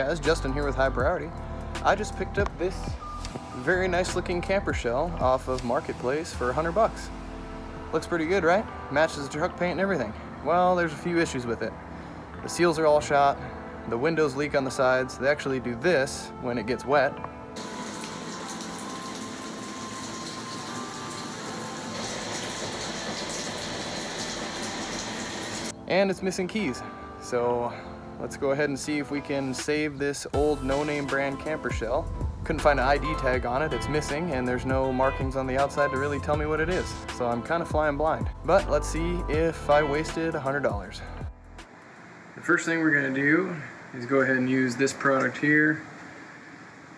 guys, Justin here with High Priority. I just picked up this very nice looking camper shell off of Marketplace for 100 bucks. Looks pretty good, right? Matches the truck paint and everything. Well, there's a few issues with it. The seals are all shot, the windows leak on the sides. They actually do this when it gets wet. And it's missing keys. So let's go ahead and see if we can save this old no-name brand camper shell. Couldn't find an ID tag on it, it's missing, and there's no markings on the outside to really tell me what it is. So I'm kind of flying blind. But let's see if I wasted $100. The first thing we're gonna do is go ahead and use this product here.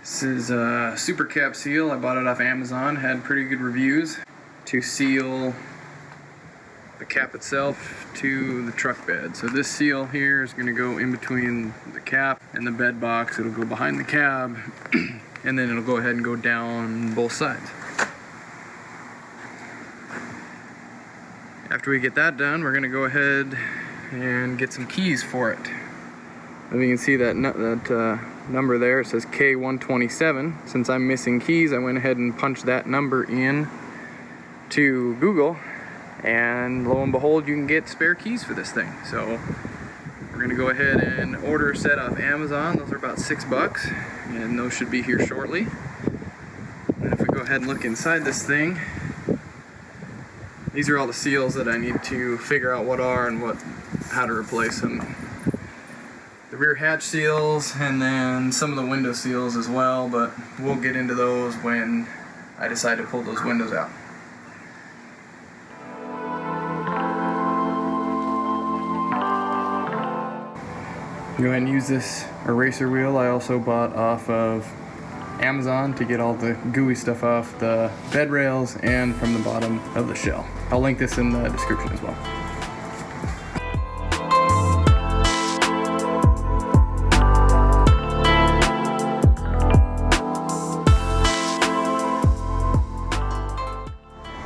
This is a Super Cap Seal. I bought it off Amazon, had pretty good reviews, to seal the cap itself to the truck bed. So this seal here is going to go in between the cap and the bed box. It'll go behind the cab and then it'll go ahead and go down both sides. After we get that done, we're going to go ahead and get some keys for it. As you can see that number there, it says K127. Since I'm missing keys, I went ahead and punched that number in to Google, and lo and behold, you can get spare keys for this thing. So we're gonna go ahead and order a set off Amazon. Those are about $6, and those should be here shortly. And if we go ahead and look inside this thing, these are all the seals that I need to figure out what are and how to replace them. The rear hatch seals, and then some of the window seals as well, but we'll get into those when I decide to pull those windows out. Go ahead and use this eraser wheel I also bought off of Amazon to get all the gooey stuff off the bed rails and from the bottom of the shell. I'll link this in the description as well.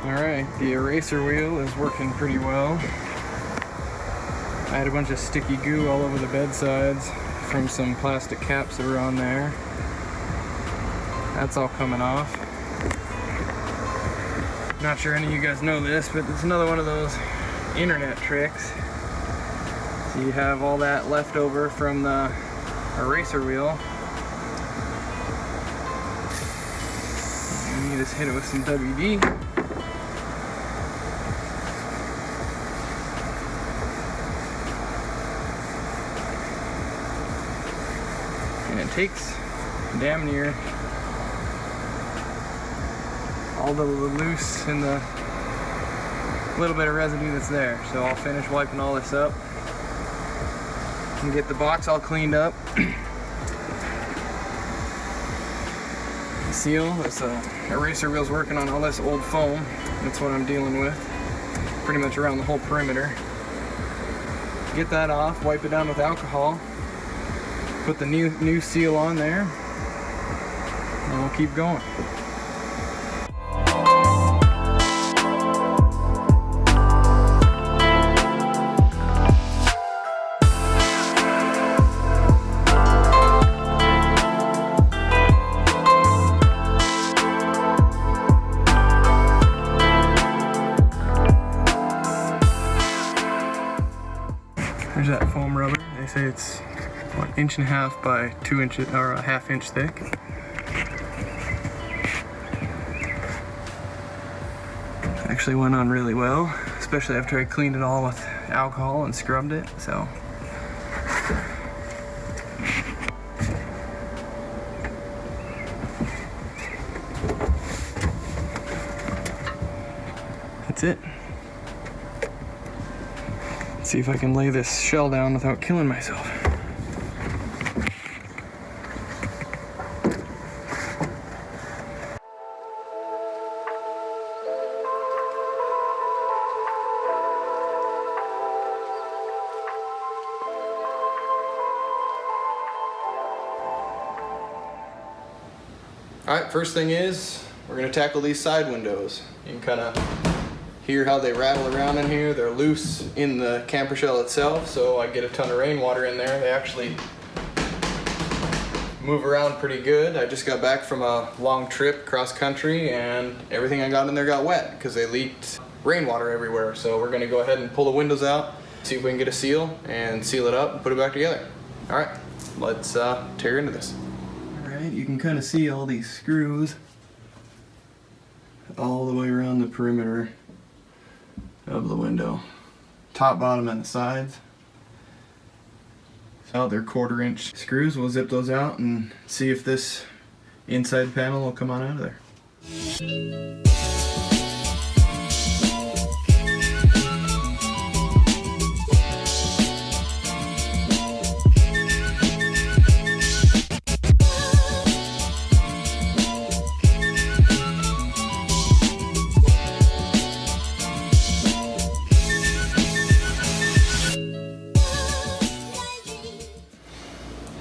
Alright, the eraser wheel is working pretty well. I had a bunch of sticky goo all over the bed sides from some plastic caps that were on there. That's all coming off. Not sure any of you guys know this, but it's another one of those internet tricks. So you have all that left over from the eraser wheel. And you just hit it with some WD. And it takes damn near all the loose and the little bit of residue that's there. So I'll finish wiping all this up and get the box all cleaned up. The seal, this eraser wheel's working on all this old foam. That's what I'm dealing with, pretty much around the whole perimeter. Get that off, wipe it down with alcohol. Put the new seal on there, and we'll keep going. There's that foam rubber. They say it's 1.5 inches by 2 inches, or a ½ inch thick. Actually went on really well, especially after I cleaned it all with alcohol and scrubbed it. So that's it. Let's see if I can lay this shell down without killing myself. Alright, first thing is, we're going to tackle these side windows. You can kind of hear how they rattle around in here. They're loose in the camper shell itself, so I get a ton of rainwater in there. They actually move around pretty good. I just got back from a long trip cross country and everything I got in there got wet because they leaked rainwater everywhere. So we're gonna go ahead and pull the windows out, see if we can get a seal and seal it up and put it back together. All right, let's tear into this. All right, you can kind of see all these screws all the way around the perimeter of the window. Top, bottom, and the sides. So they're 1/4 inch screws. We'll zip those out and see if this inside panel will come on out of there.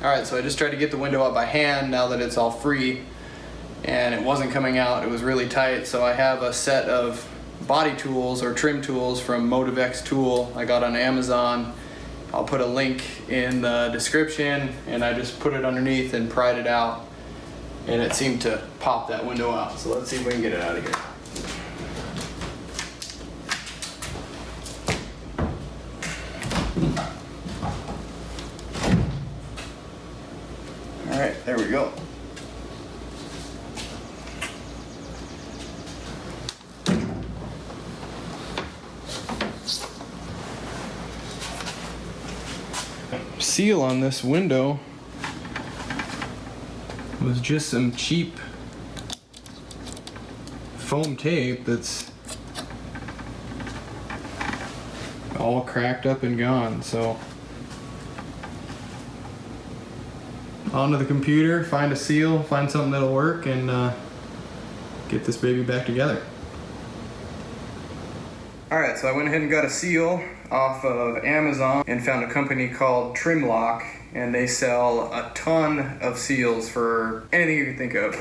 Alright, so I just tried to get the window out by hand now that it's all free, and it wasn't coming out. It was really tight, so I have a set of body tools or trim tools from Motivex Tool I got on Amazon. I'll put a link in the description, and I just put it underneath and pried it out, and it seemed to pop that window out. So let's see if we can get it out of here. All right, there we go. Seal on this window was just some cheap foam tape that's all cracked up and gone. So onto the computer, find a seal, find something that'll work, and get this baby back together. Alright, so I went ahead and got a seal off of Amazon and found a company called Trimlock, and they sell a ton of seals for anything you can think of.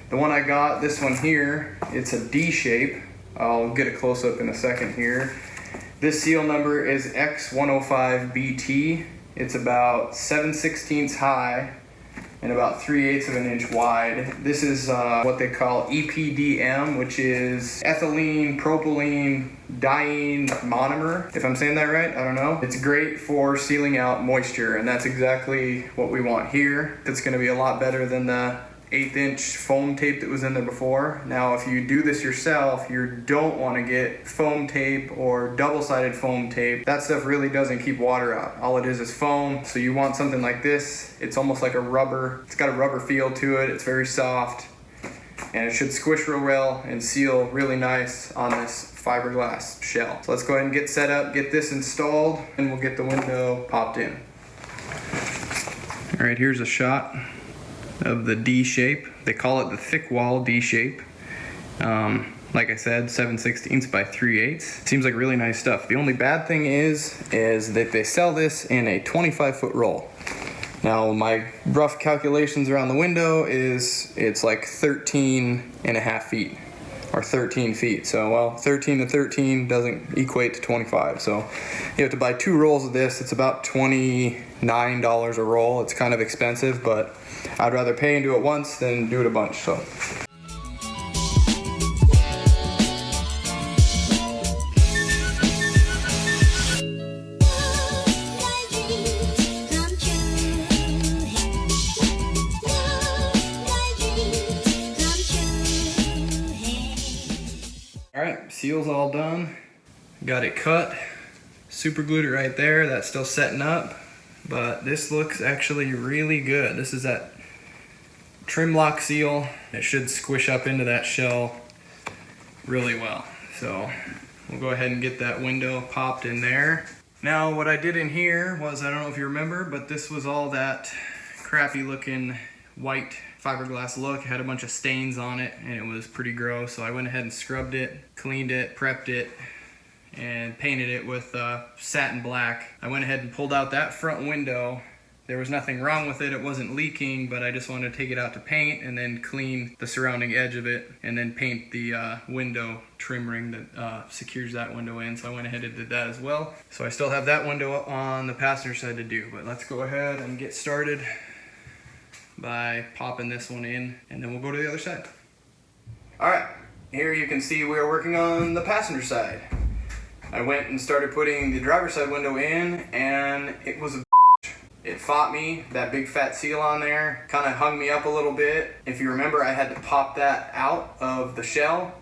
The one I got, this one here, it's a D shape. I'll get a close-up in a second here. This seal number is X105BT. It's about 7/16 high and about 3/8 of an inch wide. This is what they call EPDM, which is ethylene propylene diene monomer, if I'm saying that right, I don't know. It's great for sealing out moisture, and that's exactly what we want here. It's gonna be a lot better than the 1/8 inch foam tape that was in there before. Now, if you do this yourself, you don't wanna get foam tape or double-sided foam tape. That stuff really doesn't keep water out. All it is foam, so you want something like this. It's almost like a rubber. It's got a rubber feel to it. It's very soft, and it should squish real well and seal really nice on this fiberglass shell. So let's go ahead and get set up, get this installed, and we'll get the window popped in. All right, here's a shot of the D shape. They call it the thick wall D shape. Like I said, 7/16 by 3/8. Seems like really nice stuff. The only bad thing is that they sell this in a 25-foot roll. Now, my rough calculations around the window is it's like 13.5 feet or 13 feet. So, well, 13 to 13 doesn't equate to 25. So you have to buy 2 rolls of this. It's about $29 a roll. It's kind of expensive, but I'd rather pay and do it once than do it a bunch. So. Alright, seal's all done. Got it cut. Super glued it right there. That's still setting up. But this looks actually really good. This is that Trimlock seal. It should squish up into that shell really well. So we'll go ahead and get that window popped in there. Now what I did in here was, I don't know if you remember, but this was all that crappy looking white fiberglass look. It had a bunch of stains on it and it was pretty gross. So I went ahead and scrubbed it, cleaned it, prepped it, and painted it with satin black. I went ahead and pulled out that front window. There was nothing wrong with it. It wasn't leaking, but I just wanted to take it out to paint and then clean the surrounding edge of it and then paint the window trim ring that secures that window in. So I went ahead and did that as well. So I still have that window on the passenger side to do, but let's go ahead and get started by popping this one in, and then we'll go to the other side. All right, here you can see we are working on the passenger side. I went and started putting the driver's side window in, and it was a It fought me. That big fat seal on there kind of hung me up a little bit. If you remember, I had to pop that out of the shell.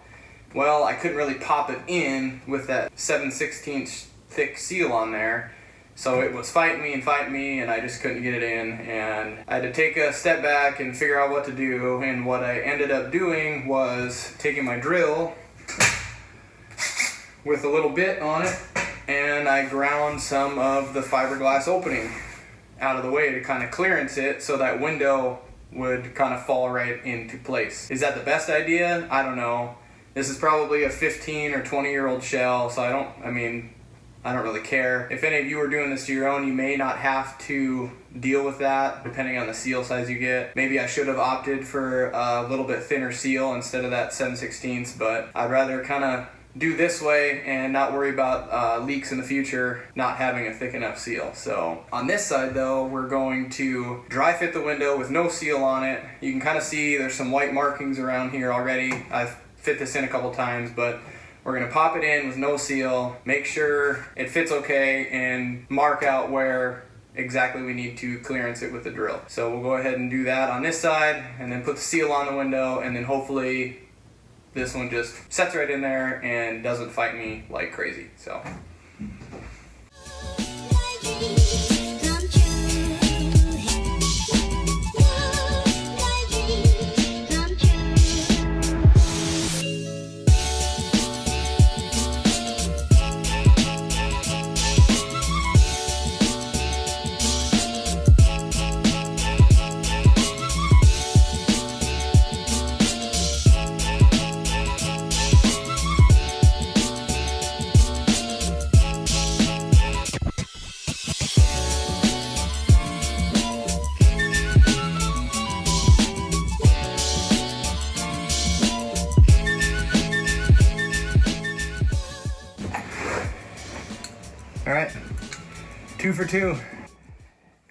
Well, I couldn't really pop it in with that 7/16 thick seal on there. So it was fighting me, and I just couldn't get it in. And I had to take a step back and figure out what to do. And what I ended up doing was taking my drill with a little bit on it, and I ground some of the fiberglass opening out of the way to kind of clearance it so that window would kind of fall right into place. Is that the best idea? I don't know. This is probably a 15 or 20-year-old shell, so I don't really care. If any of you are doing this to your own, you may not have to deal with that depending on the seal size you get. Maybe I should have opted for a little bit thinner seal instead of that 7/16, but I'd rather kind of do this way and not worry about leaks in the future not having a thick enough seal. So on this side though, we're going to dry fit the window with no seal on it. You can kind of see there's some white markings around here already. I've fit this in a couple times, but we're going to pop it in with no seal, make sure it fits okay, and mark out where exactly we need to clearance it with the drill. So we'll go ahead and do that on this side, and then put the seal on the window, and then hopefully this one just sets right in there and doesn't fight me like crazy. So. All right, 2 for 2.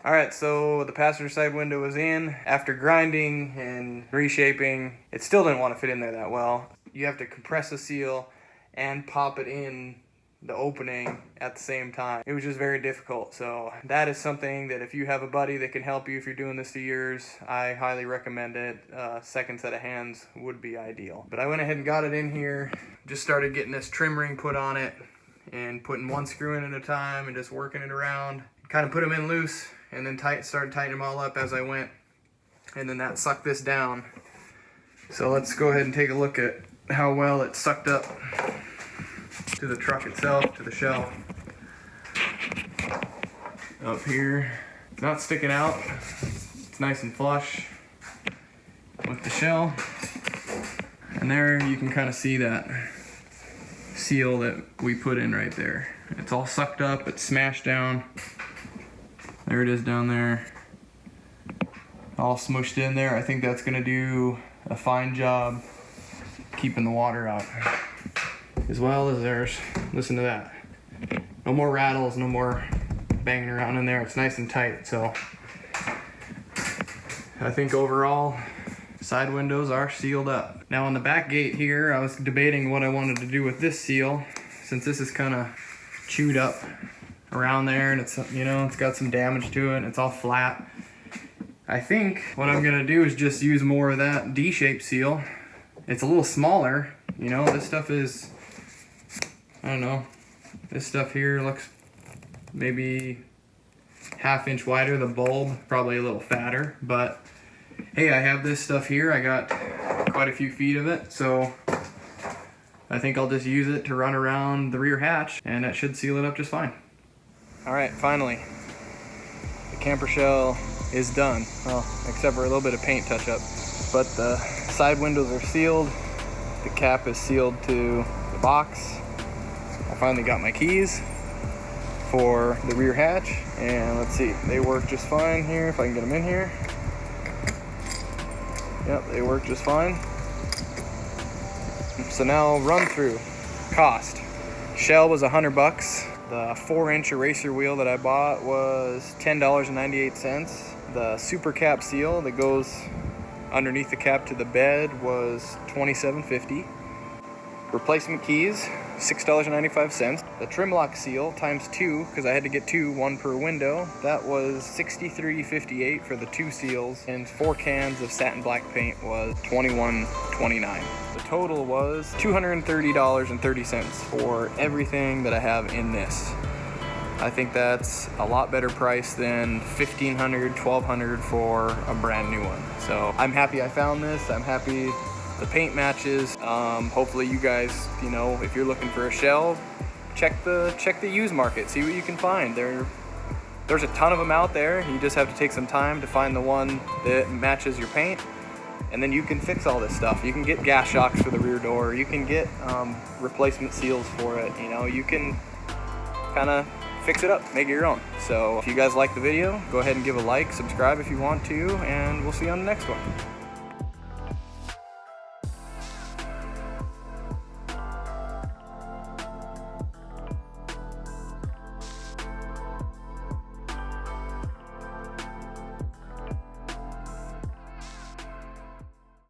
All right, so the passenger side window was in. After grinding and reshaping, it still didn't want to fit in there that well. You have to compress the seal and pop it in the opening at the same time. It was just very difficult. So that is something that if you have a buddy that can help you if you're doing this to yours, I highly recommend it. Second set of hands would be ideal. But I went ahead and got it in here, just started getting this trim ring put on it, and putting one screw in at a time and just working it around. Kind of put them in loose and then started tightening them all up as I went. And then that sucked this down. So let's go ahead and take a look at how well it sucked up to the truck itself, to the shell. Up here, not sticking out. It's nice and flush with the shell. And there you can kind of see that seal that we put in right there. It's all sucked up, it's smashed down. There it is down there. All smushed in there. I think that's gonna do a fine job keeping the water out. As well as there's, listen to that. No more rattles, no more banging around in there. It's nice and tight, so I think overall, side windows are sealed up. Now on the back gate here, I was debating what I wanted to do with this seal, since this is kind of chewed up around there and it's, you know, it's got some damage to it and it's all flat. I think what I'm gonna do is just use more of that D-shaped seal. It's a little smaller, you know, this stuff is, I don't know, this stuff here looks maybe 1/2 inch wider, the bulb probably a little fatter, but hey, I have this stuff here. I got quite a few feet of it, so I think I'll just use it to run around the rear hatch, and that should seal it up just fine. All right, finally, the camper shell is done. Well, except for a little bit of paint touch-up, but the side windows are sealed. The cap is sealed to the box. I finally got my keys for the rear hatch, and let's see, they work just fine here if I can get them in here. Yep, they work just fine. So now run through. Cost. Shell was $100. The 4-inch eraser wheel that I bought was $10.98. The Super Cap Seal that goes underneath the cap to the bed was $27.50. Replacement keys, $6.95. The trim lock seal times 2, because I had to get 2, 1 per window, that was $63.58 for the 2 seals, and 4 cans of satin black paint was $21.29. The total was $230.30 for everything that I have in this. I think that's a lot better price than $1,500, $1,200 for a brand new one. So I'm happy I found this. I'm happy the paint matches. Hopefully you guys, you know, if you're looking for a shell, check the used market, see what you can find. There's a ton of them out there. You just have to take some time to find the one that matches your paint, and then you can fix all this stuff. You can get gas shocks for the rear door. You can get replacement seals for it. You know, you can kind of fix it up, make it your own. So if you guys like the video, go ahead and give a like, subscribe if you want to, and we'll see you on the next one.